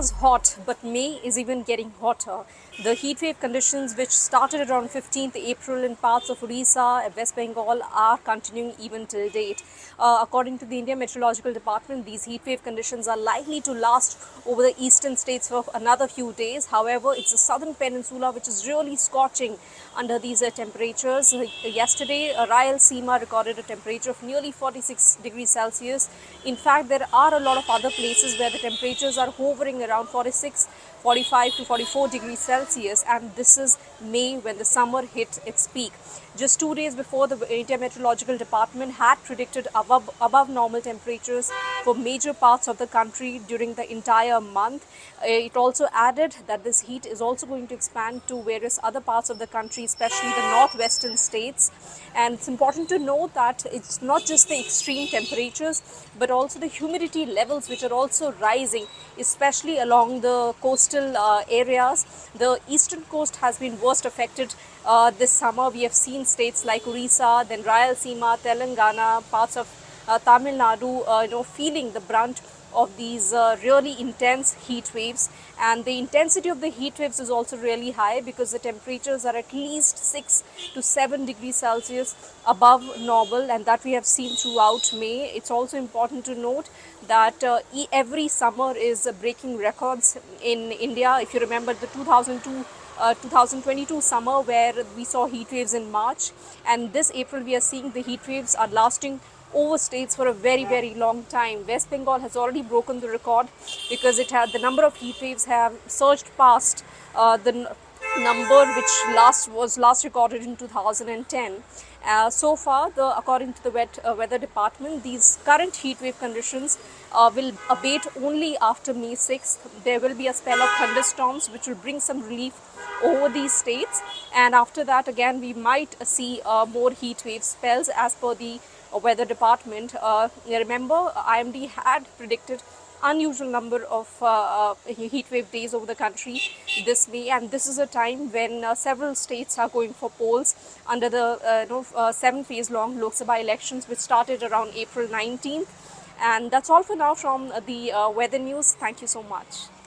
was hot, but May is even getting hotter. The heatwave conditions, which started around 15th April in parts of Odisha and West Bengal, are continuing even till date. According to the Indian Meteorological Department, these heatwave conditions are likely to last over the eastern states for another few days. However, it's the southern peninsula which is really scorching under these temperatures. Yesterday, Rayalaseema recorded a temperature of nearly 46 degrees Celsius. In fact, there are a lot of other places where the temperatures are hovering around 46, 45 to 44 degrees Celsius, and this is May when the summer hit its peak. Just 2 days before, the Indian Meteorological Department had predicted above normal temperatures for major parts of the country during the entire month. It also added that this heat is also going to expand to various other parts of the country, especially the northwestern states. And it's important to note that it's not just the extreme temperatures, but also the humidity levels, which are also rising, especially along the coastal areas. The eastern coast has been worst affected this summer. We have seen states like Orissa, then Rayalaseema, Telangana, parts of Tamil Nadu, feeling the brunt of these really intense heat waves. And the intensity of the heat waves is also really high because the temperatures are at least 6 to 7 degrees Celsius above normal, and that we have seen throughout May. It's also important to note that every summer is breaking records in India. If you remember the 2022 summer where we saw heat waves in March, and this April we are seeing the heat waves are lasting over states for a very long time. West Bengal has already broken the record because it had the number of heat waves have surged past the number which was last recorded in 2010. So far, according to the weather department, these current heat wave conditions will abate only after May 6th. There will be a spell of thunderstorms which will bring some relief over these states, and after that again we might see more heat wave spells as per the weather department. Remember, IMD had predicted unusual number of heat wave days over the country this May, and this is a time when several states are going for polls under the 7 phase long Lok Sabha elections, which started around April 19th. And that's all for now from the weather news. Thank you so much.